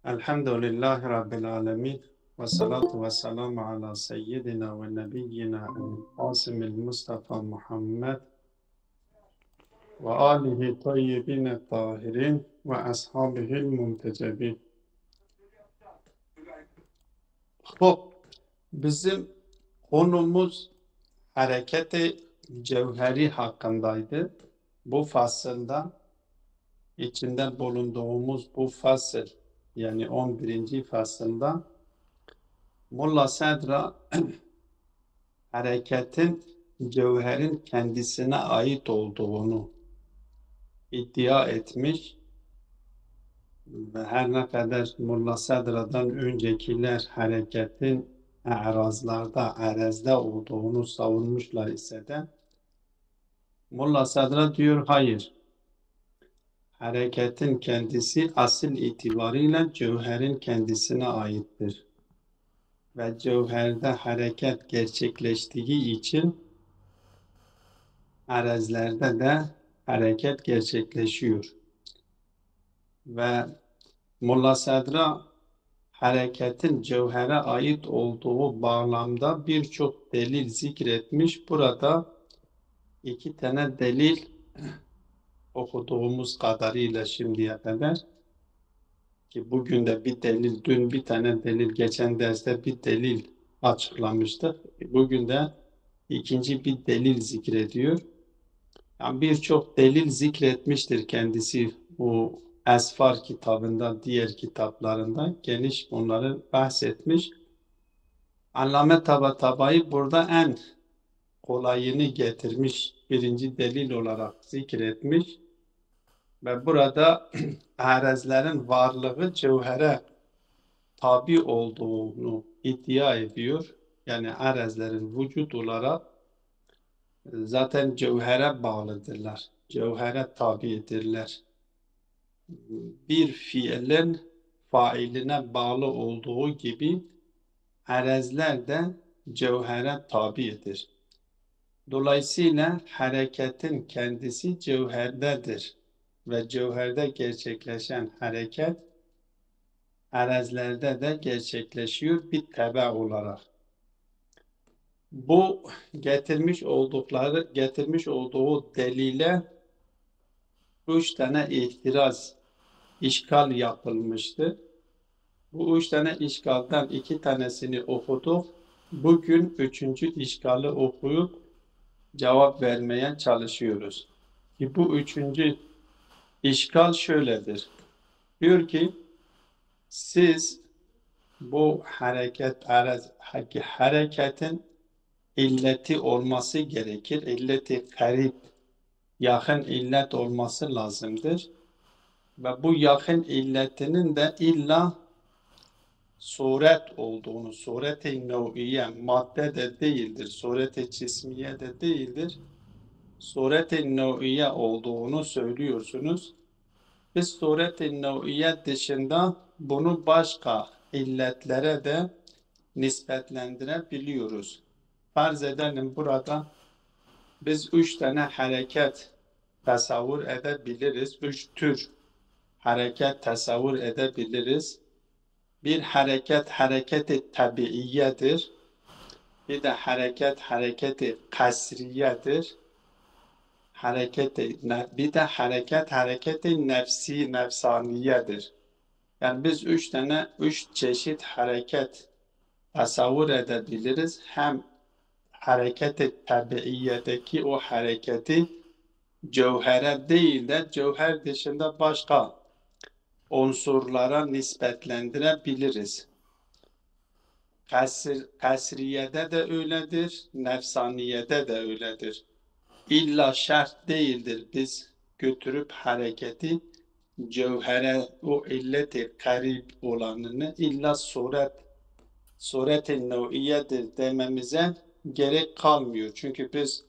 Elhamdülillahi Rabbil alemin. Ve salatu ve selamu ala seyyidina ve nebiyyina el-Qasimil Mustafa Muhammed ve alihi tayyibine tahirin ve ashabihil muntecebin. Hop, bizim konumuz hareketi cevheri hakkındaydı. Bu fasılda içinde bulunduğumuz bu fasıl yani 11. fasılda Mulla Sadra hareketin cevherin kendisine ait olduğunu iddia etmiş ve her ne kadar Mulla Sadra'dan öncekiler hareketin arazlarda, arezde olduğunu savunmuşlar ise de Mulla Sadra diyor hayır. Hareketin kendisi asıl itibariyle cevherin kendisine aittir. Ve cevherde hareket gerçekleştiği için arazilerde de hareket gerçekleşiyor. Ve Mulla Sadra hareketin cevhere ait olduğu bağlamda birçok delil zikretmiş. Burada iki tane delil okuduğumuz kadarıyla şimdiye kadar ki bugün de bir delil, dün bir tane delil, geçen derste bir delil açıklamıştık. Bugün de ikinci bir delil zikrediyor. Yani birçok delil zikretmiştir kendisi bu Esfar kitabında, diğer kitaplarında geniş onları bahsetmiş. Allame Tabatabai burada en kolayını getirmiş, birinci delil olarak zikretmiş. Ve burada arezlerin varlığı cevhere tabi olduğunu iddia ediyor. Yani arezlerin vücut olarak zaten cevhere bağlıdırlar. Cevhere tabidirler. Bir fiilin failine bağlı olduğu gibi arezler de cevhere tabidir. Dolayısıyla hareketin kendisi cevherdedir ve cevherde gerçekleşen hareket arezlerde de gerçekleşiyor bir tebe olarak. Bu getirmiş olduğu delile 3 tane itiraz, işgal yapılmıştı. Bu 3 tane işgalden 2 tanesini okuduk. Bugün 3. işgali okuyup cevap vermeye çalışıyoruz. Bu 3. işgal şöyledir. Diyor ki siz bu hareketin illeti olması gerekir. İlleti karib, yakın illet olması lazımdır. Ve bu yakın illetinin de illa suret olduğunu, suret-i nev'iye, madde de değildir, suret-i cismiye de değildir, suret-i nev'iye olduğunu söylüyorsunuz. Biz suret-i nev'iye dışında bunu başka illetlere de nispetlendirebiliyoruz. Farz edelim burada biz 3 tane hareket tasavvur edebiliriz. 3 tür hareket tasavvur edebiliriz. Bir hareket hareketi tabiiyedir. Bir de hareketi kasriyedir. Bir de hareketi nefsaniyedir. Yani biz 3 çeşit hareket tasavvur edebiliriz. Hem hareketi tabiiyedeki o hareketi cevhere değil de cevher dışında başka unsurlara nispetlendirebiliriz. Kasriyede de öyledir, nefsaniyede de öyledir. İlla şart değildir biz götürüp hareketi cevhere o illeti karib olanını illa suret-i nev'iyedir dememize gerek kalmıyor. Çünkü biz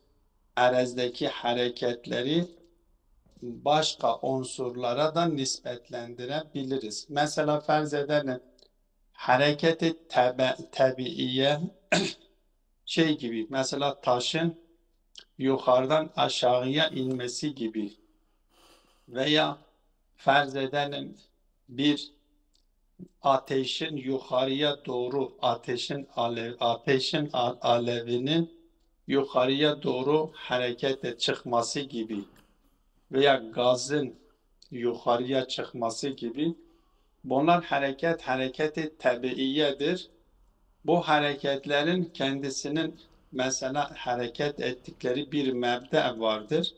arezdeki hareketleri başka unsurlara da nispetlendirebiliriz. Mesela farz edelim hareketi tabiiye gibi mesela taşın yukarıdan aşağıya inmesi gibi veya farz edelim bir ateşin yukarıya doğru, ateşin alevinin yukarıya doğru harekete çıkması gibi veya gazın yukarıya çıkması gibi, bunlar hareketi tabiiyedir. Bu hareketlerin kendisinin mesela hareket ettikleri bir mebde vardır.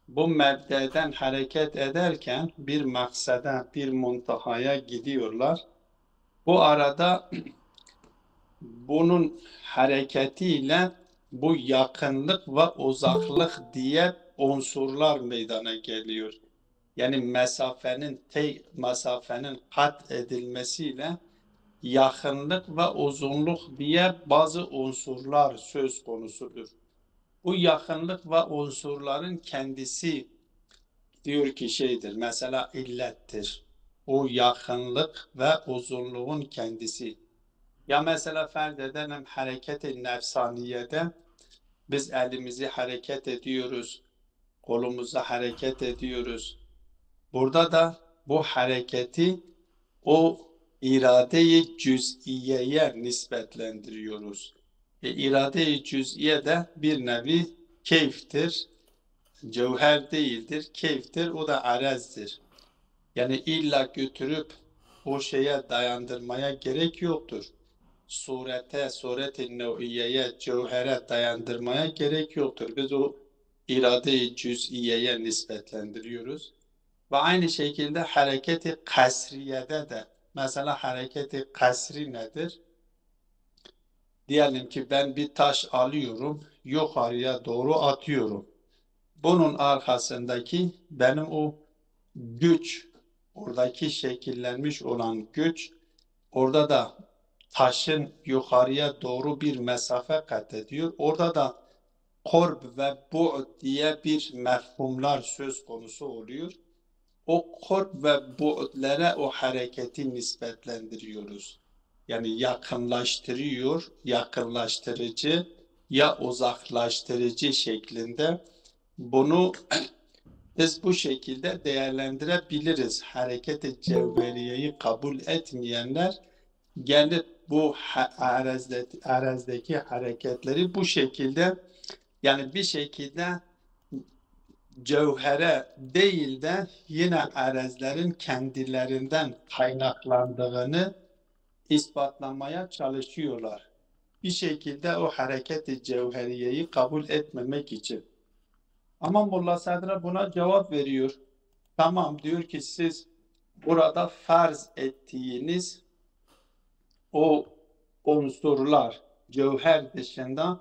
Bu mebdeden hareket ederken bir maksada, bir muntahaya gidiyorlar. Bu arada bunun hareketiyle bu yakınlık ve uzaklık diye unsurlar meydana geliyor. Yani mesafenin kat edilmesiyle yakınlık ve uzunluk diye bazı unsurlar söz konusudur. Bu yakınlık ve unsurların kendisi diyor ki şeydir, mesela illettir. O yakınlık ve uzunluğun kendisi. Ya mesela farz edelim hareket-i nefsaniyede biz elimizi hareket ediyoruz, kolumuzu hareket ediyoruz. Burada da bu hareketi o irade-i cüz'iyeye nispetlendiriyoruz. İrade-i cüz'iye de bir nevi keyftir, cevher değildir, keyftir, o da arezdir. Yani illa götürüp o şeye dayandırmaya gerek yoktur. Suret-i nev'iyeye, cevhere dayandırmaya gerek yoktur. Biz o irade-i cüz'iyeye nispetlendiriyoruz. Ve aynı şekilde hareketi kasriyede de, mesela hareketi kasri nedir? Diyelim ki ben bir taş alıyorum, yukarıya doğru atıyorum. Bunun arkasındaki benim o güç, oradaki şekillenmiş olan güç, orada da taşın yukarıya doğru bir mesafe kat ediyor. Orada da korb ve bu'd diye bir mefhumlar söz konusu oluyor. O korb ve bu'dlere o hareketi nispetlendiriyoruz. Yani yakınlaştırıyor, yakınlaştırıcı ya uzaklaştırıcı şeklinde bunu biz bu şekilde değerlendirebiliriz. Hareket-i cevheriyeyi kabul etmeyenler gelip bu arezdeki hareketleri bu şekilde, yani bir şekilde cevhere değil de yine arezlerin kendilerinden kaynaklandığını ispatlamaya çalışıyorlar. Bir şekilde o hareket-i cevheriyeyi kabul etmemek için. Ama Molla Sadra buna cevap veriyor. Tamam, diyor ki siz burada farz ettiğiniz o unsurlar cevher dışında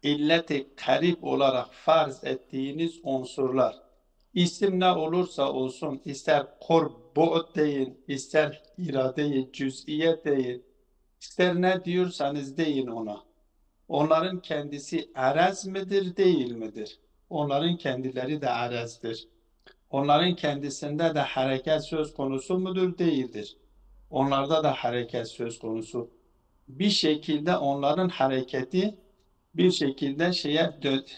illeti karib olarak farz ettiğiniz unsurlar, isim ne olursa olsun, ister kurb bu'd deyin, ister irade-i cüz'iye deyin, ister ne diyorsanız deyin ona. Onların kendisi arez midir, değil midir? Onların kendileri de arezdir. Onların kendisinde de hareket söz konusu mudur, değildir? Onlarda da hareket söz konusu. Bir şekilde onların hareketi bir şekilde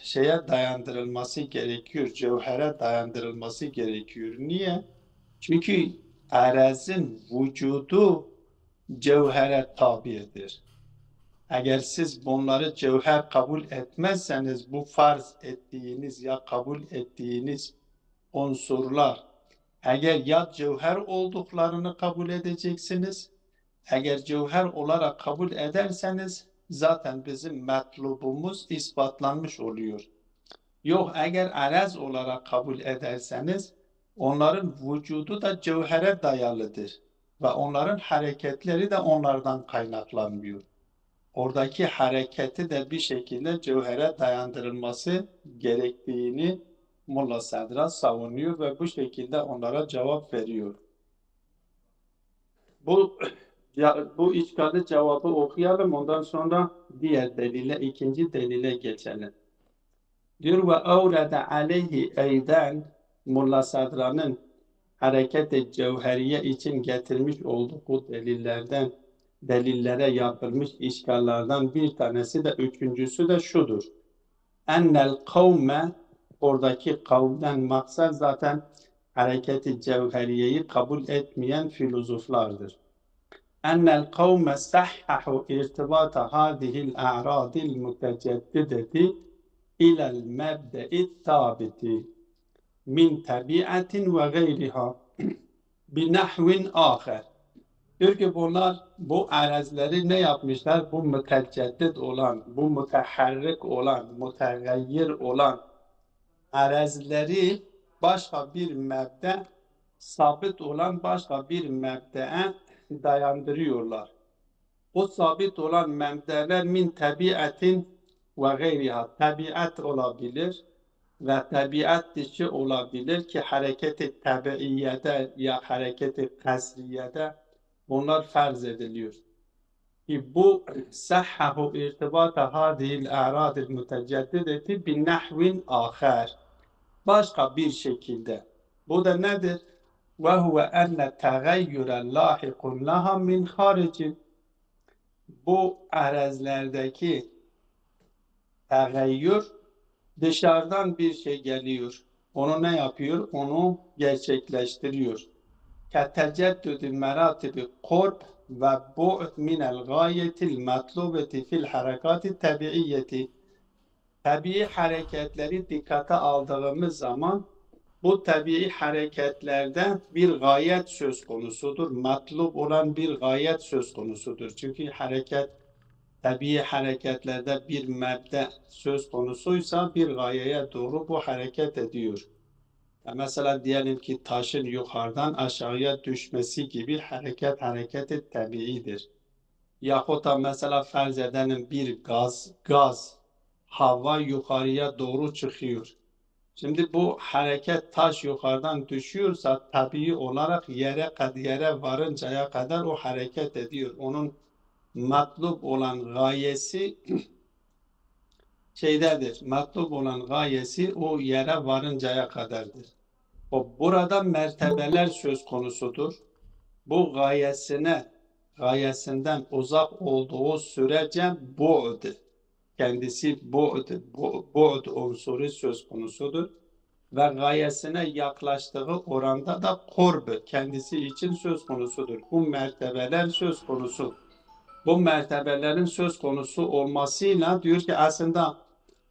şeye dayandırılması gerekiyor. Cevhere dayandırılması gerekiyor. Niye? Çünkü arezin vücudu cevhere tabidir. Eğer siz bunları cevher kabul etmezseniz bu farz ettiğiniz ya kabul ettiğiniz unsurlar eğer ya cevher olduklarını kabul edeceksiniz, eğer cevher olarak kabul ederseniz zaten bizim metlubumuz ispatlanmış oluyor. Yok, eğer arez olarak kabul ederseniz onların vücudu da cevhere dayalıdır ve onların hareketleri de onlardan kaynaklanmıyor. Oradaki hareketi de bir şekilde cevhere dayandırılması gerektiğini Molla Sadra savunuyor ve bu şekilde onlara cevap veriyor. Bu işgali cevabı okuyalım, ondan sonra diğer delile, ikinci delile geçelim. Diyor ve avrede aleyhi eyden, Molla Sadra'nın hareket-i cevheriye için getirmiş olduğu delillere yapılmış işgallerden bir tanesi de, üçüncüsü de şudur. Ennel kavme, oradaki kavmden maksat zaten hareket-i cevheriyeyi kabul etmeyen filozoflardır. Ennel kavme sahhahu irtibata hadihil a'radil müteceddideti ilel mebde'i thabiti min tabiatin ve gayriha binahvin ahar. Diyor ki bunlar bu arazları ne yapmışlar? Bu müteceddit olan, bu müteharrik olan, mütegayyir olan arazileri başka bir mebde, sabit olan başka bir mebdeye dayandırıyorlar. O sabit olan mebdeler min tabiatin ve gayriha. Tabiat olabilir ve tabiat dışı olabilir ki hareket-i tabiiyede ya hareket-i kasriyede bunlar farz ediliyor. Ki bu sahhahu irtibata hadihil a'radil müteceddideti bin nahvin ahar. Başka bir şekilde. Bu da nedir? Ve huve enne tegayyüren lahikun laha min harici. Bu arazilerdeki tegayyür dışarıdan bir şey geliyor. Onu ne yapıyor? Onu gerçekleştiriyor. Keteceddüdü meratibi korb ve bu'd minel gayetil matlubeti fil harekati tabiiyeti. Tabii hareketleri dikkate aldığımız zaman bu tabii hareketlerde bir gayet söz konusudur. Matlub olan bir gayet söz konusudur. Çünkü tabii hareketlerde bir mebde söz konusuysa bir gayeye doğru bu hareket ediyor. Mesela diyelim ki taşın yukarıdan aşağıya düşmesi gibi hareketi tabiidir. Yahut da mesela farz edelim bir gaz, hava yukarıya doğru çıkıyor. Şimdi bu hareket taş yukarıdan düşüyorsa tabii olarak yere varıncaya kadar o hareket ediyor. Onun matlub olan gayesi matlub olan gayesi o yere varıncaya kadardır. Burada mertebeler söz konusudur. Bu gayesinden uzak olduğu sürece bu'd, kendisi bu'd unsuru söz konusudur. Ve gayesine yaklaştığı oranda da kurb, kendisi için söz konusudur. Bu mertebeler söz konusu. Bu mertebelerin söz konusu olmasıyla diyor ki aslında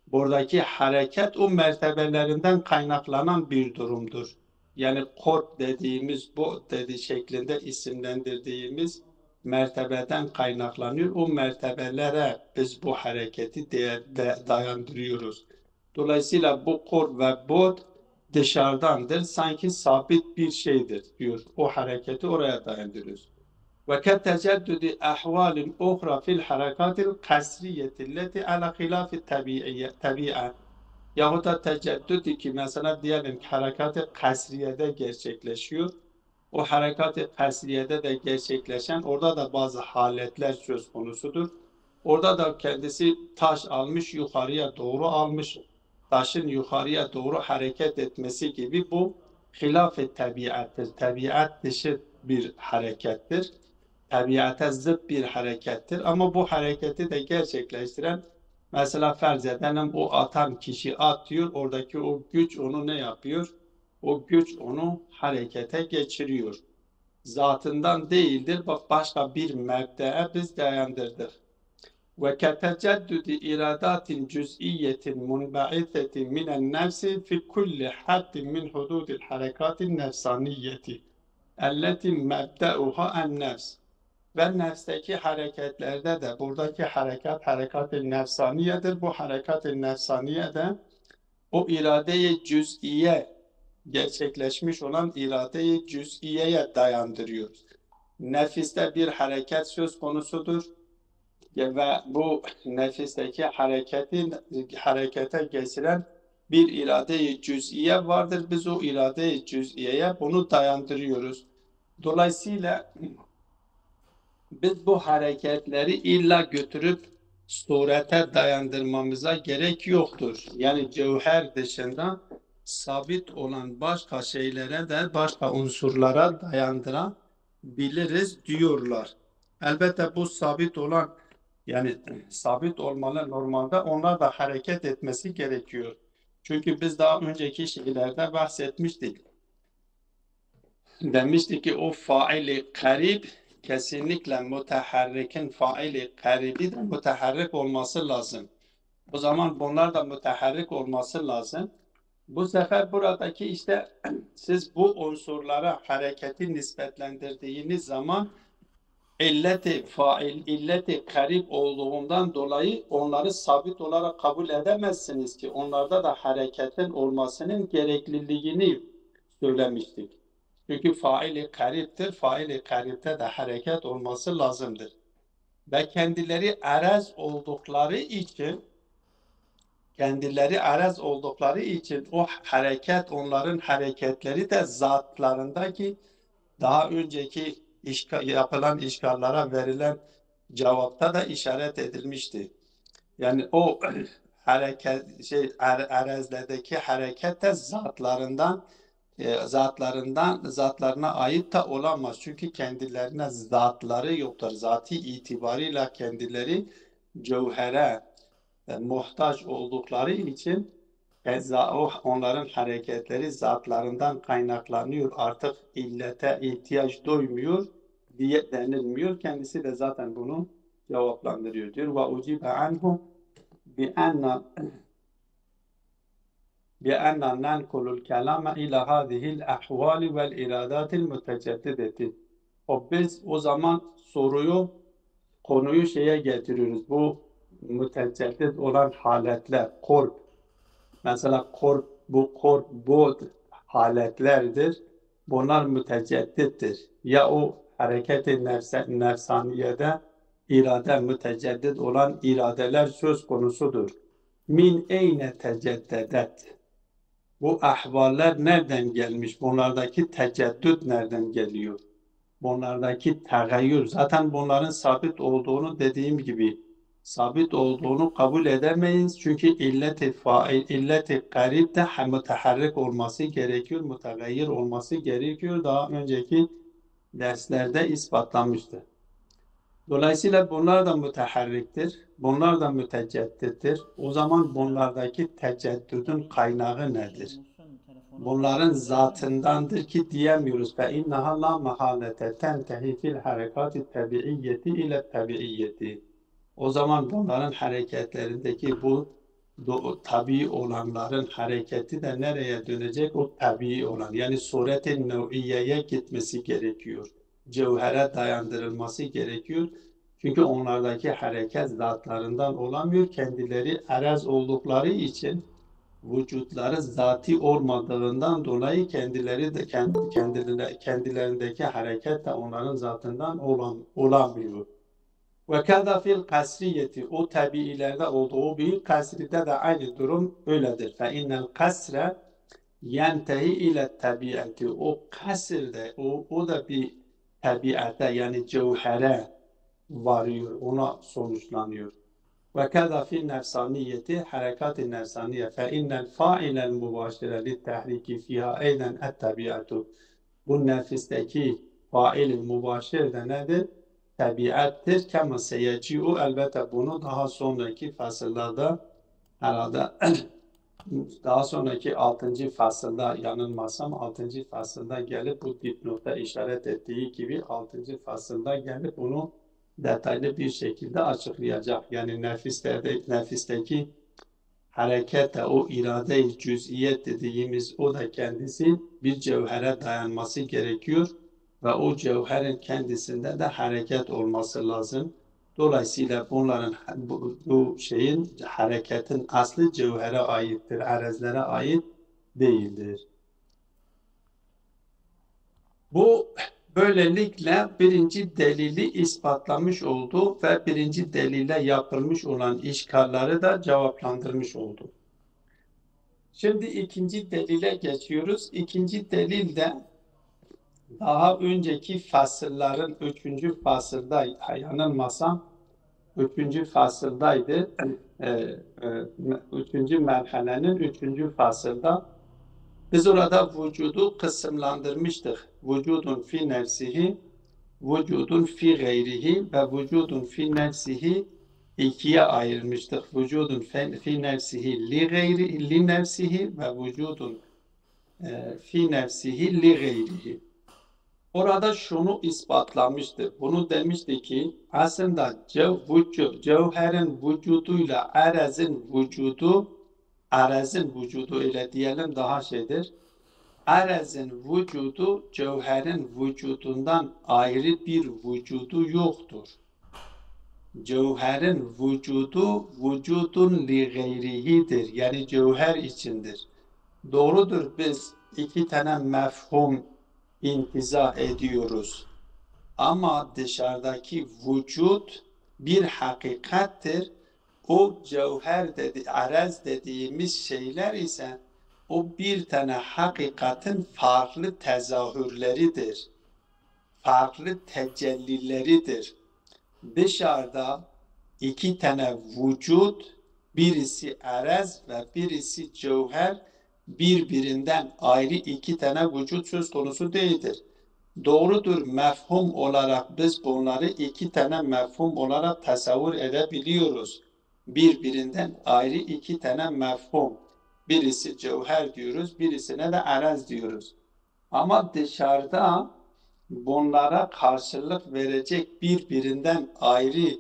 buradaki hareket o mertebelerinden kaynaklanan bir durumdur. Yani korp dediğimiz bu şeklinde isimlendirdiğimiz mertebeden kaynaklanıyor. O mertebelere biz bu hareketi dayandırıyoruz. Dolayısıyla bu korp ve bod dışarıdandır. Sanki sabit bir şeydir diyor. O hareketi oraya dayandırıyoruz. وكتجدد أحوال أخرى في الحركات القسرية التي على خلاف الطبيعة yahut da teceddüdü ki mesela diyelim ki harekat-ı kasriyede gerçekleşiyor. O harekat-ı kasriyede de gerçekleşen orada da bazı haletler söz konusudur. Orada da kendisi taş almış yukarıya doğru almış. Taşın yukarıya doğru hareket etmesi gibi bu hilaf-ı tabiattır. Tabiat dışı bir harekettir. Tabiata zıt bir harekettir. Ama bu hareketi de gerçekleştiren mesela farz edelim o atan kişi atıyor. Oradaki o güç onu ne yapıyor? O güç onu harekete geçiriyor. Zatından değildir. Bak başka bir mebdeye biz dayandırdık. Ve keteceddüdü iradatin cüz'iyetin munba'itheti minen nefsi fi kulli haddin min hududil harekatin nefsaniyeti elleti mebde'uha en nefs. Ve nefsteki hareketlerde de buradaki harekat-ı nefsaniyedir. Bu harekat-ı nefsaniye de o irade-i cüz'iye gerçekleşmiş olan irade-i cüz'iyeye dayandırıyor. Nefiste bir hareket söz konusudur ve bu nefisteki harekete geçiren bir irade-i cüz'iye vardır. Biz o irade-i cüz'iyeye bunu dayandırıyoruz. Dolayısıyla biz bu hareketleri illa götürüp surete dayandırmamıza gerek yoktur. Yani cevher dışında sabit olan başka şeylere de başka unsurlara dayandırabiliriz diyorlar. Elbette bu sabit olan yani sabit olmalı normalde onlar da hareket etmesi gerekiyor. Çünkü biz daha önceki şeylerde bahsetmiştik. Demiştik ki o faili karib kesinlikle müteharrikin faili karibi de müteharrik olması lazım. O zaman bunlar da müteharrik olması lazım. Bu sefer buradaki işte siz bu unsurlara hareketi nispetlendirdiğiniz zaman illeti fail, illeti karib olduğundan dolayı onları sabit olarak kabul edemezsiniz ki onlarda da hareketin olmasının gerekliliğini söylemiştik. Çünkü faili kariptir, faili karipte de hareket olması lazımdır. Ve kendileri araz oldukları için o hareket, onların hareketleri de zatlarındaki daha önceki yapılan işgallara verilen cevapta da işaret edilmişti. Yani o hareket arazlardaki hareket de zatlarına ait de olamaz. Çünkü kendilerine zatları yoktur. Zati itibarıyla kendileri cevhere muhtaç oldukları için onların hareketleri zatlarından kaynaklanıyor. Artık illete ihtiyaç duymuyor diye denilmiyor. Kendisi de zaten bunu cevaplandırıyor diyor. Ve ucibe anhu بأن ننقل الكلام إلى هذه الأحوال والإرادات المتجددة. Biz o zaman konuyu şeye getiriyoruz. Bu müteceddit olan haletler, mesela bu haletlerdir. Bunlar müteceddittir. Ya o hareket-i nefsaniyede irade müteceddit olan iradeler söz konusudur. Min eyne teceddedet. Bu ahvaller nereden gelmiş? Bunlardaki teceddüt nereden geliyor? Bunlardaki tegayyür. Zaten bunların sabit olduğunu dediğim gibi sabit olduğunu kabul edemeyiz. Çünkü illeti garib de müteharrik olması gerekiyor, mütegayyir olması gerekiyor. Daha önceki derslerde ispatlanmıştı. Dolayısıyla bunlar da müteharriktir, bunlar da müteceddittir. O zaman bunlardaki teceddüdün kaynağı nedir? Bunların zatındandır ki diyemiyoruz. فَاِنَّهَا لَا مَحَالَةَ تَنْتَهِي فِي الْحَرَكَاتِ التَّبِعِيَّةِ اِلَى التَّبِعِيَّةِ. O zaman bunların hareketlerindeki bu tabii olanların hareketi de nereye dönecek? O tabii olan. Yani suret-i nev'iyeye gitmesi gerekiyor. Cevhere dayandırılması gerekiyor. Çünkü onlardaki hareket zatlarından olamıyor. Kendileri araz oldukları için vücutları zati olmadığından dolayı kendilerindeki hareket de onların zatından olamıyor. Ve kâzâ fil kasriyeti, o tabiilerde olduğu bir kasride de aynı durum öyledir. Fe innel kasre yentehi ile tabiati, o kasirde o da bir tabiate yani cevhere varıyor, ona sonuçlanıyor. Ve kâzâ fil nefsaniyeti, harekat-i nefsaniye fe innel fa'ilel mübaşire littehriki fîhâ eyden et tabiatu. Bu nefisteki fail-i mübaşir de nedir? Tabiattir. Kema seyeci'u, elbette bunu daha sonraki fasıllarda herhalde daha sonraki 6. fasılda yanılmazsam 6. fasılda gelip bu dipnotta işaret ettiği gibi 6. fasılda gelip bunu detaylı bir şekilde açıklayacak. Yani nefisteki harekete o irade-i cüz'iyet dediğimiz o da kendisi bir cevhere dayanması gerekiyor ve o cevherin kendisinde de hareket olması lazım. Dolayısıyla bunların bu şeyin hareketin aslı cevhere aittir, arazlere ait değildir. Bu böylelikle birinci delili ispatlamış oldu ve birinci delile yapılmış olan işgalleri da cevaplandırmış oldu. Şimdi ikinci delile geçiyoruz. İkinci delil de daha önceki fasılların 3. fasılda yanılmasam 3. fasıldaydı. 3. merhalenin 3. fasılda biz orada vücudu kısımlandırmıştık. Vücudun fi nefsihi, vücudun fi gayrihi ve vücudun fi nefsihi ikiye ayırmıştık. Vücudun fi nefsihi li gayri li nefsihi ve vücudun fi nefsihi li gayrihi. Orada şunu ispatlamıştı. Bunu demişti ki aslında cevherin vücuduyla arezin vücudu ile diyelim daha şeydir. Arezin vücudu cevherin vücudundan ayrı bir vücudu yoktur. Cevherin vücudu vücudun li gayrihidir. Yani cevher içindir. Doğrudur, biz iki tane mefhum intizah ediyoruz. Ama dışarıdaki vücut bir hakikattir. O cevher arez dediğimiz şeyler ise o bir tane hakikatin farklı tezahürleridir. Farklı tecellileridir. Dışarıda iki tane vücut, birisi arez ve birisi cevher, birbirinden ayrı iki tane vücut söz konusu değildir. Doğrudur, mefhum olarak biz bunları iki tane mefhum olarak tasavvur edebiliyoruz. Birbirinden ayrı iki tane mefhum. Birisi cevher diyoruz, birisine de arez diyoruz. Ama dışarıda bunlara karşılık verecek birbirinden ayrı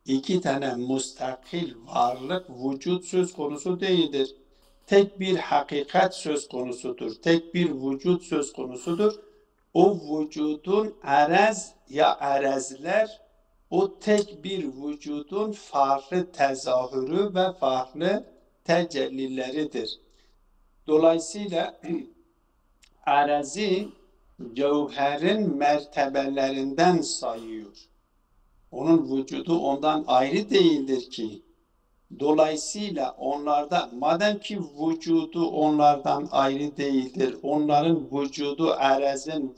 iki tane müstakil varlık, vücut söz konusu değildir. Tek bir hakikat söz konusudur. Tek bir vücut söz konusudur. O vücudun arez ya arezler o tek bir vücudun farklı tezahürü ve farklı tecellileridir. Dolayısıyla arezi cevherin mertebelerinden sayıyor. Onun vücudu ondan ayrı değildir ki. Dolayısıyla onlarda madem ki vücudu onlardan ayrı değildir, onların vücudu arezin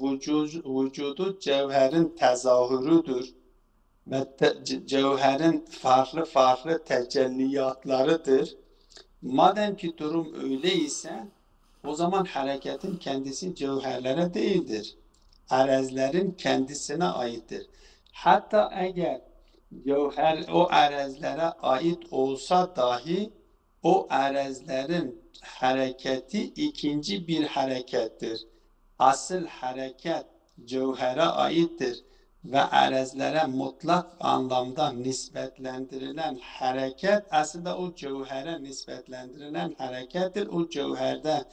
vücudu cevherin tezahürüdür ve cevherin farklı farklı tecelliyatlarıdır. Madem ki durum öyleyse o zaman hareketin kendisi cevherlere değildir. Arezlerin kendisine aittir. Hatta eğer cevher o arezlere ait olsa dahi o arezlerin hareketi ikinci bir harekettir. Asıl hareket cevhere aittir ve arezlere mutlak anlamda nispetlendirilen hareket aslında o cevhere nispetlendirilen harekettir. O cevherde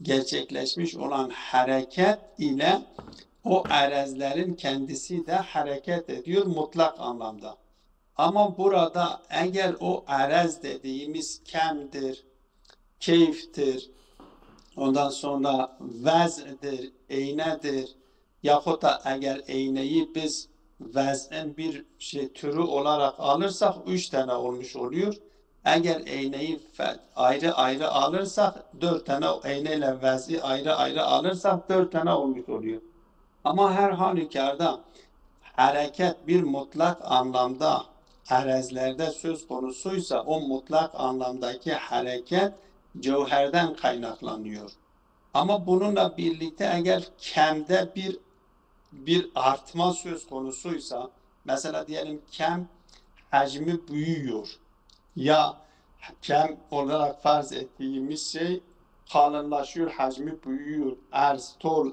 gerçekleşmiş olan hareket ile o arezlerin kendisi de hareket ediyor mutlak anlamda. Ama burada eğer o arez dediğimiz kemdir, keyiftir, ondan sonra vez'dir, eynedir, yahut da eğer eyneyi biz vez'in bir türü olarak alırsak 3 tane olmuş oluyor. Eğer eyneyi ayrı ayrı alırsak 4 tane, eyneyle vez'i ayrı ayrı alırsak 4 tane olmuş oluyor. Ama her halükarda hareket bir mutlak anlamda arezlerde söz konusuysa o mutlak anlamdaki hareket cevherden kaynaklanıyor. Ama bununla birlikte eğer kemde bir artma söz konusuysa, mesela diyelim kem hacmi büyüyor ya kem olarak farz ettiğimiz şey kalınlaşıyor, hacmi büyüyor,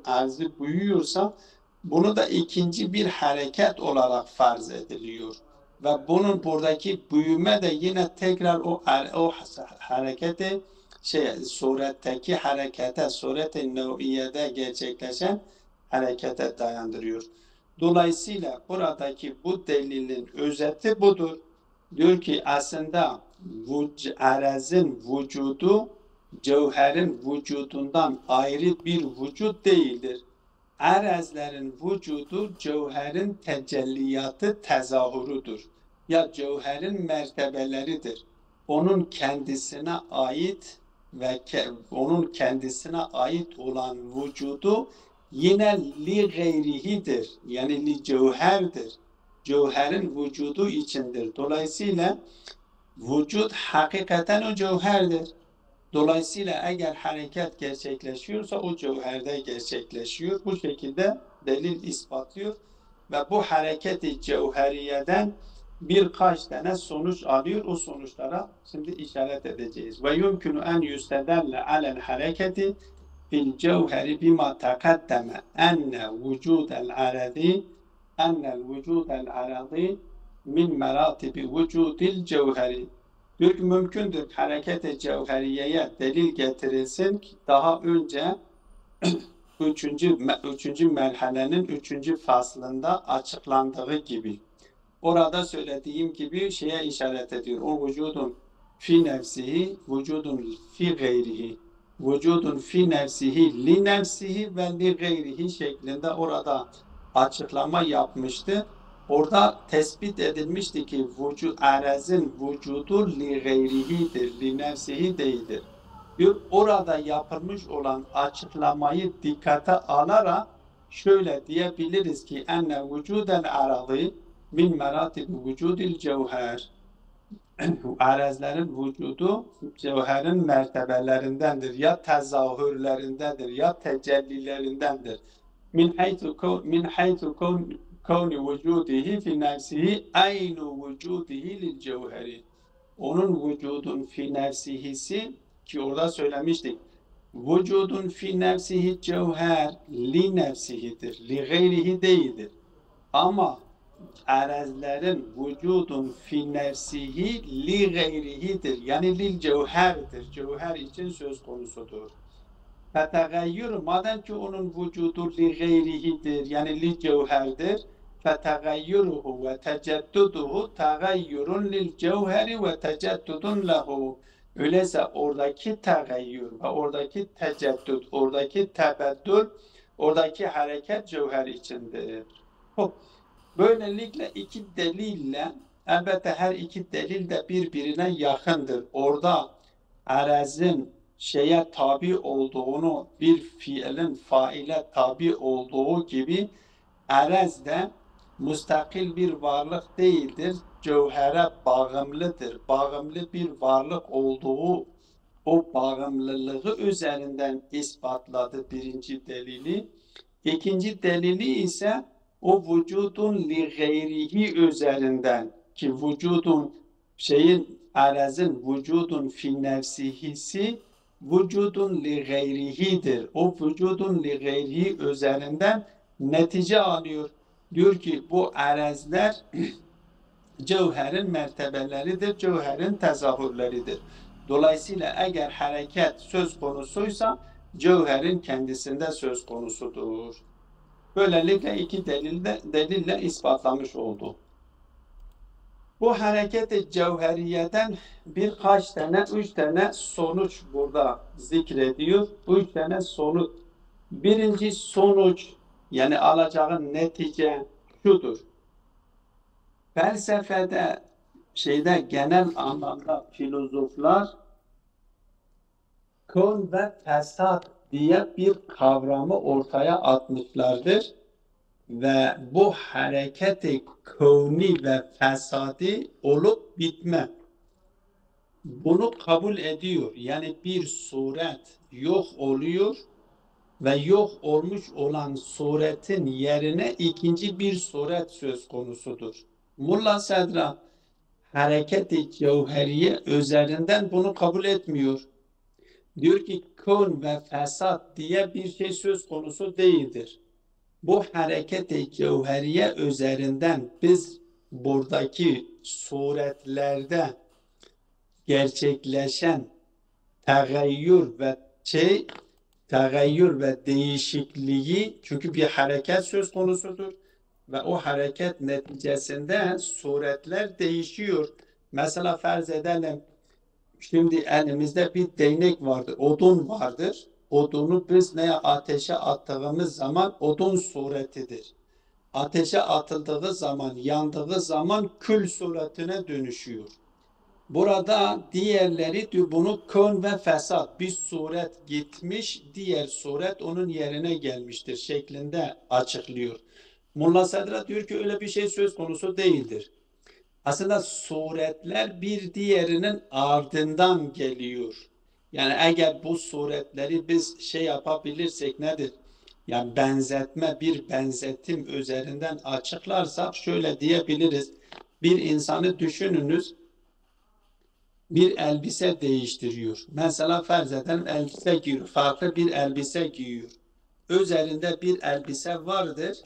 arzı büyüyorsa bunu da ikinci bir hareket olarak farz ediliyor. Ve bunun buradaki büyüme de yine tekrar o hareketi suretteki harekete, suret-i nev'iyede gerçekleşen harekete dayandırıyor. Dolayısıyla buradaki bu delilin özeti budur. Diyor ki aslında arezin vücudu cevherin vücudundan ayrı bir vücut değildir. Arezlerin vücudu cevherin tecelliyatı tezahürüdür. Ya cevherin mertebeleridir. Onun kendisine ait ve onun kendisine ait olan vücudu yine li gayrihidir. Yani li cevherdir. Cevherin vücudu içindir. Dolayısıyla vücut hakikaten o cevherdir. Dolayısıyla eğer hareket gerçekleşiyorsa o cevherde gerçekleşiyor. Bu şekilde delil ispatlıyor ve bu hareketi cevheriyeden birkaç tane sonuç alıyor. O sonuçlara şimdi işaret edeceğiz. Ve yumkinu en yüstedelle alel hareketi fil cevheri bima takaddeme enne vücudel aradi min meratibi vücudil cevheri. Diyor ki mümkündür hareket-i cevheriyeye delil getirilsin ki daha önce üçüncü merhalenin üçüncü faslında açıklandığı gibi. Orada söylediğim gibi şeye işaret ediyor. O vücudun fi nefsihi, vücudun fi gayrihi, vücudun fi nefsihi, li nefsihi ve li gayrihi şeklinde orada açıklama yapmıştı. Orada tespit edilmişti ki arezin vücudu li gayrihidir, li nefsihi değildir. Diyor, orada yapılmış olan açıklamayı dikkate alarak şöyle diyebiliriz ki enne vücudel aradı min meratibi vücudil cevher. Arezlerin vücudu cevherin mertebelerindendir. Ya tezahürlerindendir ya tecellilerindendir. Min haythu kavni vücudihi fi nefsihi aynu vücudihi lil cevheri. Onun vücudun fi nefsihisi ki orada söylemiştik. Vücudun fi nefsihi cevher li nefsihidir. Li gayrihi değildir. Ama arezlerin vücudun fi nefsihi li gayrihidir. Yani lil cevherdir. Cevher için söz konusudur. Fetegayyür madem ki onun vücudu li gayrihidir. Yani li cevherdir. Fetegayyüruhu ve tecedduduhu tegayyürun lil cevheri ve teceddudun lehu. Öyleyse oradaki tegayyür ve oradaki teceddüd, oradaki tebeddül, oradaki hareket cevher içindir. Böylelikle iki delille, elbette her iki delil de birbirine yakındır. Orada arezin şeye tabi olduğunu, bir fiilin faile tabi olduğu gibi arez de müstakil bir varlık değildir. Cevhere bağımlıdır. Bağımlı bir varlık olduğu o bağımlılığı üzerinden ispatladı birinci delili. İkinci delili ise o vücudun li gayrihi üzerinden ki vücudun arezin vücudun fi nefsihisi vücudun li gayrihidir. O vücudun li gayrihi üzerinden netice alıyor. Diyor ki bu arezler cevherin mertebeleridir, cevherin tezahürleridir. Dolayısıyla eğer hareket söz konusuysa cevherin kendisinde söz konusudur. Böylelikle iki delille ispatlamış oldu. Bu hareket-i cevheriyeden birkaç tane, 3 tane sonuç burada zikrediyor. Bu 3 tane sonuç. Birinci sonuç yani alacağın netice şudur. Felsefede genel anlamda filozoflar kön ve fesat diye bir kavramı ortaya atmışlardır ve bu hareketi kövni ve fesadi olup bitme bunu kabul ediyor. Yani bir suret yok oluyor ve yok olmuş olan suretin yerine ikinci bir suret söz konusudur. Mulla Sedra hareket-i cevheriye üzerinden bunu kabul etmiyor. Diyor ki kön ve fesat diye bir şey söz konusu değildir. Bu hareket-i cevheriye üzerinden biz buradaki suretlerde gerçekleşen tegayyür ve değişikliği çünkü bir hareket söz konusudur ve o hareket neticesinde suretler değişiyor. Mesela farz edelim şimdi elimizde bir değnek vardır, odun vardır. Odunu biz ateşe attığımız zaman odun suretidir. Ateşe atıldığı zaman, yandığı zaman kül suretine dönüşüyor. Burada diğerleri bunu kön ve fesat bir suret gitmiş, diğer suret onun yerine gelmiştir şeklinde açıklıyor. Mulla Sedra diyor ki öyle bir şey söz konusu değildir. Aslında suretler bir diğerinin ardından geliyor. Yani eğer bu suretleri biz yapabilirsek nedir? Yani bir benzetim üzerinden açıklarsak şöyle diyebiliriz. Bir insanı düşününüz. bir elbise değiştiriyor. Mesela farz edelim elbise giyiyor. Farklı bir elbise giyiyor. Üzerinde bir elbise vardır.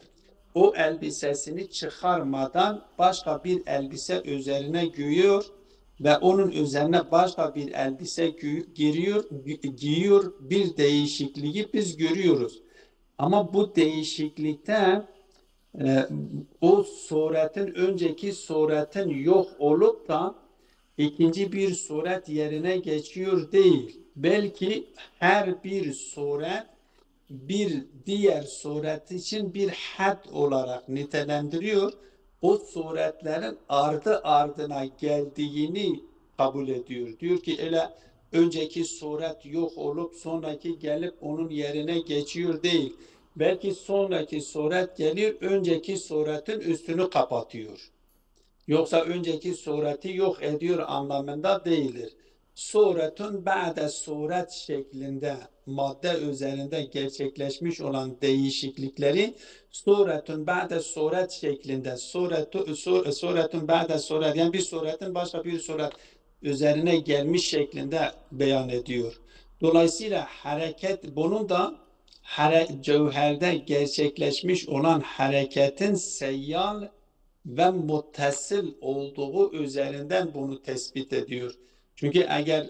O elbisesini çıkarmadan başka bir elbise üzerine giyiyor ve onun üzerine başka bir elbise giyiyor. Bir değişikliği biz görüyoruz. Ama bu değişiklikte e, o suretin önceki suretin yok olup da ikinci bir suret yerine geçiyor değil. Belki her bir suret bir diğer suret için bir had olarak nitelendiriyor. O suretlerin ardı ardına geldiğini kabul ediyor. Diyor ki öyle önceki suret yok olup sonraki gelip onun yerine geçiyor değil. Belki sonraki suret gelir önceki suretin üstünü kapatıyor. Yoksa önceki sureti yok ediyor anlamında değildir. Suretun ba'de suret şeklinde madde üzerinde gerçekleşmiş olan değişiklikleri suretun ba'de suret şeklinde suretun ba'de suret yani bir suretin başka bir suret üzerine gelmiş şeklinde beyan ediyor. Dolayısıyla hareket bunun da cevherde gerçekleşmiş olan hareketin seyyal ve muttasıl olduğu üzerinden bunu tespit ediyor. Çünkü eğer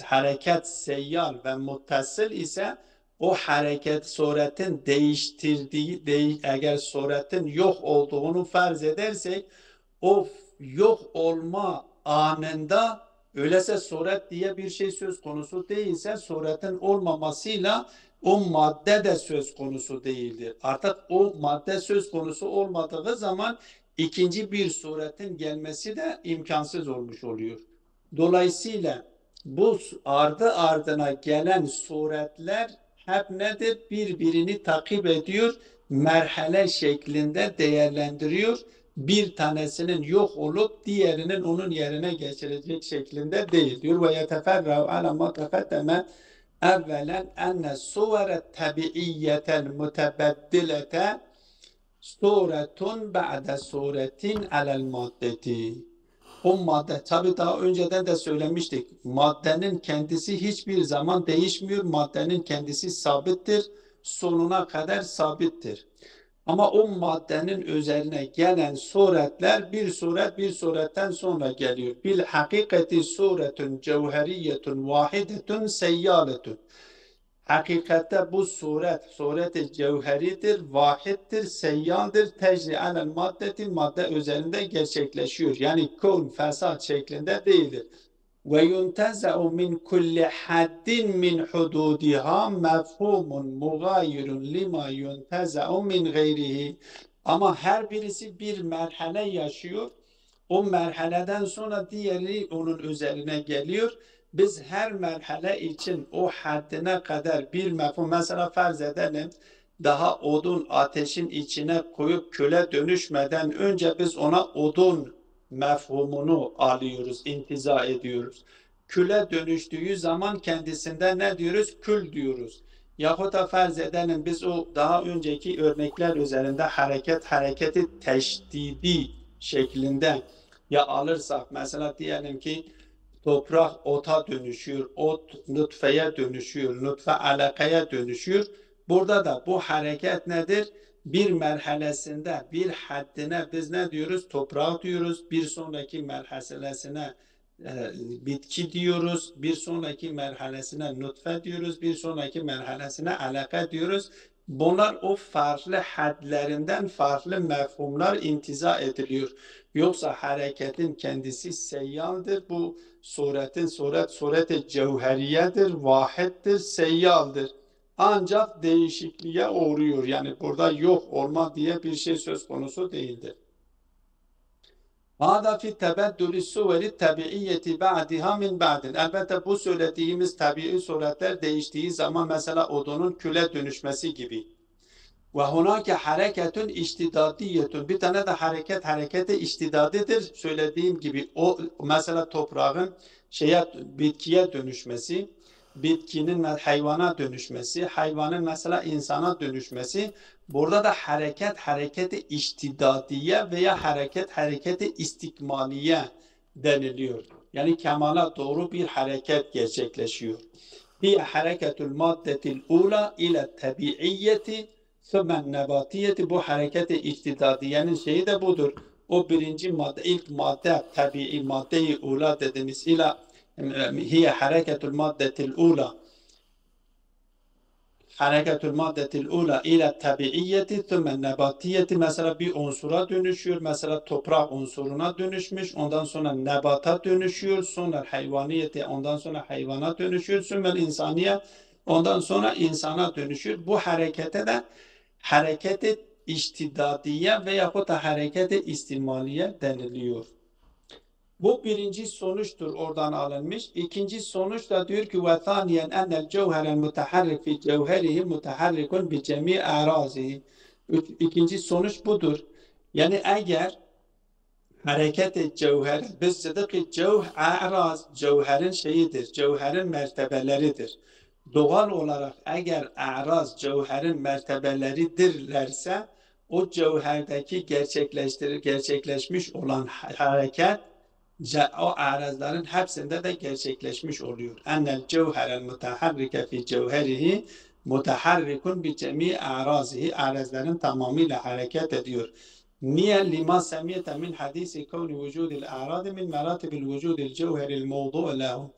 hareket seyyal ve muttasıl ise o hareket suretin değiştirdiği, eğer suretin yok olduğunu farz edersek o yok olma anında öyleyse suret diye bir şey söz konusu değilse suretin olmamasıyla o madde de söz konusu değildir. Artık o madde söz konusu olmadığı zaman ikinci bir suretin gelmesi de imkansız olmuş oluyor. Dolayısıyla bu ardı ardına gelen suretler hep nedir? Birbirini takip ediyor, merhale şeklinde değerlendiriyor. Bir tanesinin yok olup diğerinin onun yerine geçirecek şeklinde değil diyor. Ve yeteferra'u ala ma tekaddeme evvelen enne suveret tabiiyyetel mutebeddilete suretun ba'de suretin alel maddeti. O madde tabi daha önceden de söylemiştik. Maddenin kendisi hiçbir zaman değişmiyor. Maddenin kendisi sabittir. Sonuna kadar sabittir. Ama o maddenin üzerine gelen suretler bir suret bir suretten sonra geliyor. Bil hakikati suretun cevheriyetun vahidetun seyyaletun. Hakikatte bu suret-i cevheridir, vahittir, seyyaldir, tecri alel maddeti madde üzerinde gerçekleşiyor. Yani kul fesat şeklinde değildir. Ve yunteza'u min kulli haddin min hududiha mefhumun mugayirun lima yunteza'u min gayrihi. Ama her birisi bir merhale yaşıyor. O merhaleden sonra diğeri onun üzerine geliyor. Biz her merhale için o haddine kadar bir mefhum mesela farz edelim daha odun ateşin içine koyup küle dönüşmeden önce biz ona odun mefhumunu alıyoruz, intiza ediyoruz. Küle dönüştüğü zaman kendisinde ne diyoruz? Kül diyoruz. Yahut da farz edelim biz o daha önceki örnekler üzerinde hareketi teşdidi şeklinde ya alırsak mesela diyelim ki toprak ota dönüşüyor, ot nutfeye dönüşüyor, nutfe alakaya dönüşüyor. Burada da bu hareket nedir? Bir merhalesinde, bir haddine biz ne diyoruz? Toprak diyoruz. Bir sonraki merhalesine bitki diyoruz. Bir sonraki merhalesine nutfe diyoruz. Bir sonraki merhalesine alaka diyoruz. Bunlar o farklı hadlerinden farklı mefhumlar intiza ediliyor. Yoksa hareketin kendisi seyyaldir. Bu suret-i cevheriyedir, vahittir, seyyaldir. Ancak değişikliğe uğruyor. Yani burada yok olma diye bir şey söz konusu değildir. Hâdâ fi tebeddülü suveri tabiiyyeti ba'diha min ba'din. Elbette bu söylediğimiz tabii suretler değiştiği zaman mesela odunun küle dönüşmesi gibi. Ve hunake hareketun iştidadiyetun. Bir tane de hareketi iştidadidir. Söylediğim gibi o mesela toprağın bitkiye dönüşmesi, bitkinin hayvana dönüşmesi, hayvanın mesela insana dönüşmesi. Burada da hareketi iştidadiye veya hareketi istikmaliye deniliyor. Yani kemala doğru bir hareket gerçekleşiyor. Hiye hareketul maddetil ula ile tabiiyyeti sümen nebatiyeti, bu hareketi iktidadiyenin şeyi de budur. O birinci madde, ilk madde, tabii madde-i ula dediğimiz ile hiye hareketul maddetil ula, hareketul maddetil ula ile tabiiyyeti sümen nebatiyeti, mesela bir unsura dönüşüyor. Mesela toprak unsuruna dönüşmüş. Ondan sonra nebata dönüşüyor. Sonra hayvaniyeti, ondan sonra hayvana dönüşüyor. Sümen insaniye, ondan sonra insana dönüşüyor. Bu harekete de hareketi iştidadiye veyahut da hareketi istimaliye deniliyor. Bu birinci sonuçtur, oradan alınmış. İkinci sonuç da diyor ki ve thaniyen ennel cevheren mutaharrik fi cevherihi mutaharrikun bi cemi arazihi. İkinci sonuç budur. Yani eğer hareket-i cevher, biz dedik ki araz, cevherin şeyidir, cevherin mertebeleridir. Doğal olarak eğer araz cevherin mertebeleridirlerse, o cevherdeki gerçekleşmiş olan hareket o arazların hepsinde de gerçekleşmiş oluyor. Ennel cevherel mutaharrike fi cevherihi mutaharrikun bi cemi arazihi, arazların tamamıyla hareket ediyor. Niye? Lima semiyete min hadisi kavni vücudil a'radi min meratibil vücudil cevheril mevdu'u lehu.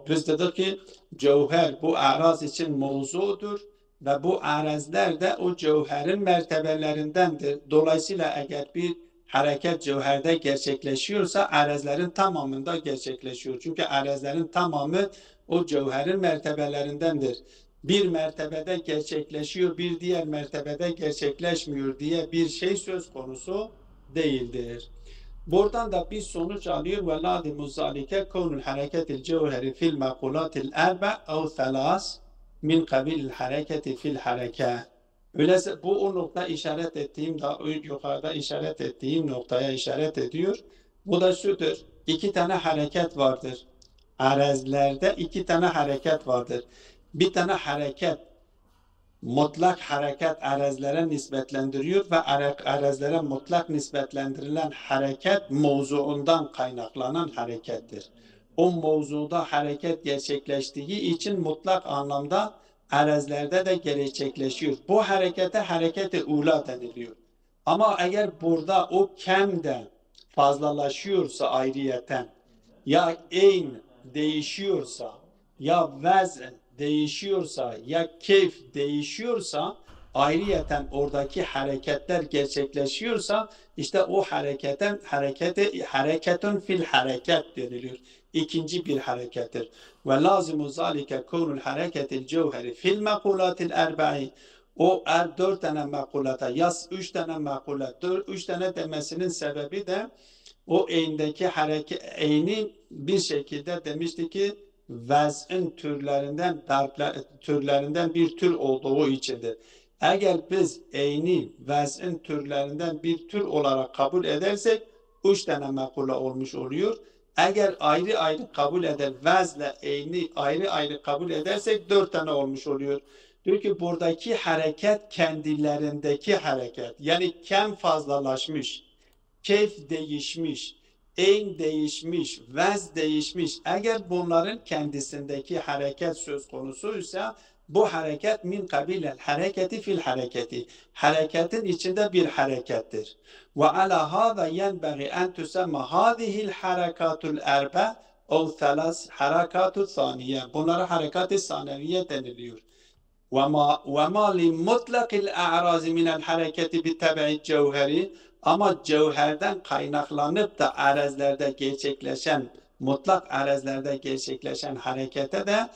Biz dedik ki cevher bu araz için mevzudur ve bu arazlar da o cevherin mertebelerindendir. Dolayısıyla eğer bir hareket cevherde gerçekleşiyorsa arazların tamamında gerçekleşiyor. Çünkü arazların tamamı o cevherin mertebelerindendir. Bir mertebede gerçekleşiyor, bir diğer mertebede gerçekleşmiyor diye bir şey söz konusu değildir. Buradan da bir sonuç alıyor. Ve lâdimu zâlike kavnul hareketil cevheri fil makulatil erbe ev thelâs min kabil hareketi fil hareke. Öyleyse bu o nokta işaret ettiğim, daha yukarıda işaret ettiğim noktaya işaret ediyor. Bu da şudur. İki tane hareket vardır. Arazilerde iki tane hareket vardır. Bir tane hareket, mutlak hareket arazilere nispetlendiriyor ve arazilere mutlak nispetlendirilen hareket mevzuundan kaynaklanan harekettir. O mevzuda hareket gerçekleştiği için mutlak anlamda arazilerde de gerçekleşiyor. Bu harekete hareket-i ula deniliyor. Ama eğer burada o kem de fazlalaşıyorsa ayrıyeten, ya eyn değişiyorsa, ya vezn değişiyorsa, ya keyf değişiyorsa, ayrıyeten oradaki hareketler gerçekleşiyorsa, işte o hareketun fil hareket deniliyor. İkinci bir harekettir. Ve lazimu zalike kavnul hareketil cevheri fil mekulatil erba'i. O dört tane mekulata, yaz üç tane mekulat, üç tane demesinin sebebi de o eyndeki hareket, eyni bir şekilde demişti ki vez'in türlerinden bir tür olduğu içindir. Eğer biz eyni vez'in türlerinden bir tür olarak kabul edersek üç tane mekule olmuş oluyor. Eğer ayrı ayrı kabul eder, vezle eyni ayrı ayrı kabul edersek dört tane olmuş oluyor. Diyor ki buradaki hareket kendilerindeki hareket. Yani kem fazlalaşmış, keyf değişmiş, eyn değişmiş, vez değişmiş. Eğer bunların kendisindeki hareket söz konusuysa bu hareket min kabilel hareketi fil hareketi. Hareketin içinde bir harekettir. Ve ala hâzâ yenbeği en tüsemme hâzihil harekatul erbe o thalas harekatu saniye. Bunlara harekat-ı saniye deniliyor. وما لمطلق الأعراض من الحركة بتبع الجوهري, ama cevherden kaynaklanıp da arazilerde gerçekleşen, mutlak arazilerde gerçekleşen harekete de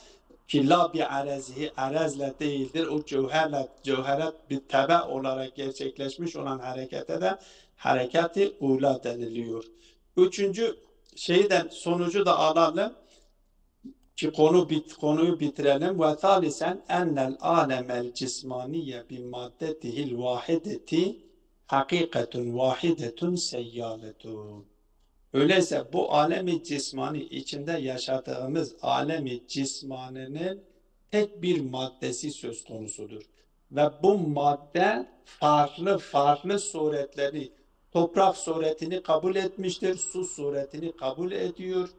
killa bir arazihi arazle değildir. O cevhere bir tebe olarak gerçekleşmiş olan harekete de hareketi ula deniliyor. Üçüncü şeyden sonucu da alalım ki konuyu bitirelim. Ve thalisen ennel alemel cismaniye bi maddetihil vahideti hakikatun vahidetun seyyaletun. Öyleyse bu alemi cismani, içinde yaşadığımız alemi cismaninin tek bir maddesi söz konusudur. Ve bu madde farklı suretleri, toprak suretini kabul etmiştir, su suretini kabul ediyor,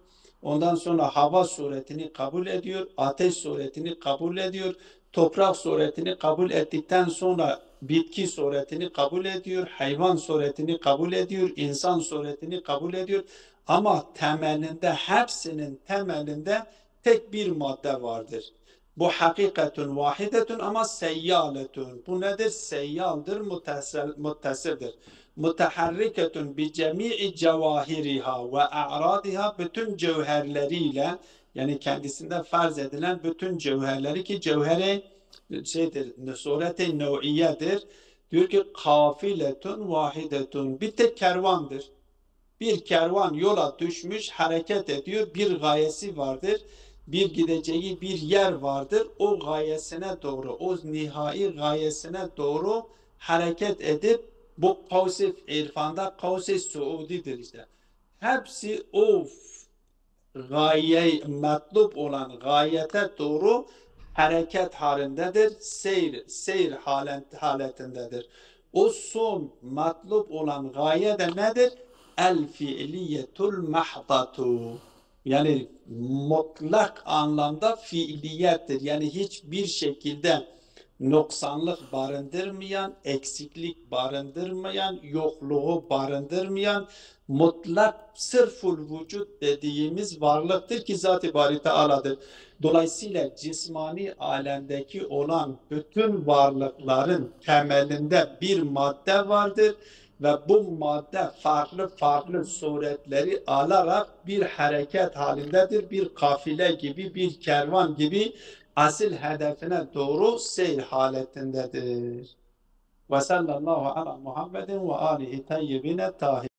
Ondan sonra hava suretini kabul ediyor, ateş suretini kabul ediyor, toprak suretini kabul ettikten sonra bitki suretini kabul ediyor, hayvan suretini kabul ediyor, insan suretini kabul ediyor. Ama temelinde, hepsinin temelinde tek bir madde vardır. Bu hakikatun vahidetun ama seyyaletun. Bu nedir? Seyyaldır, muttasıldır. Muteharriketun bi cemi'i cevahiriha ve a'radiha, bütün cevherleriyle, yani kendisinde farz edilen bütün cevherleri, ki cevhere şeydir, sureti nev'iyedir. Diyor ki kafiletun vahidetun, bir tek kervandır. Bir kervan yola düşmüş, hareket ediyor. Bir gayesi vardır. Bir gideceği bir yer vardır. O gayesine doğru, o nihai gayesine doğru hareket edip, bu Kavs-ı İrfan'da Kavs-ı Suudi'dir işte. Hepsi o gaye, metlup olan gayete doğru hareket halindedir. Seyir haletindedir. O son metlup olan gaye de nedir? El fiiliyetul mahdatu. Yani mutlak anlamda fiiliyettir. Yani hiçbir şekilde noksanlık barındırmayan, eksiklik barındırmayan, yokluğu barındırmayan, mutlak sırful vücut dediğimiz varlıktır ki Zat-ı Bari Teala'dır. Dolayısıyla cismani alemdeki olan bütün varlıkların temelinde bir madde vardır ve bu madde farklı farklı suretleri alarak bir hareket halindedir. Bir kafile gibi, bir kervan gibi asıl hedefine doğru seyir haletindedir. Ve sallallahu ala Muhammedin ve alihi tayyibine tahir.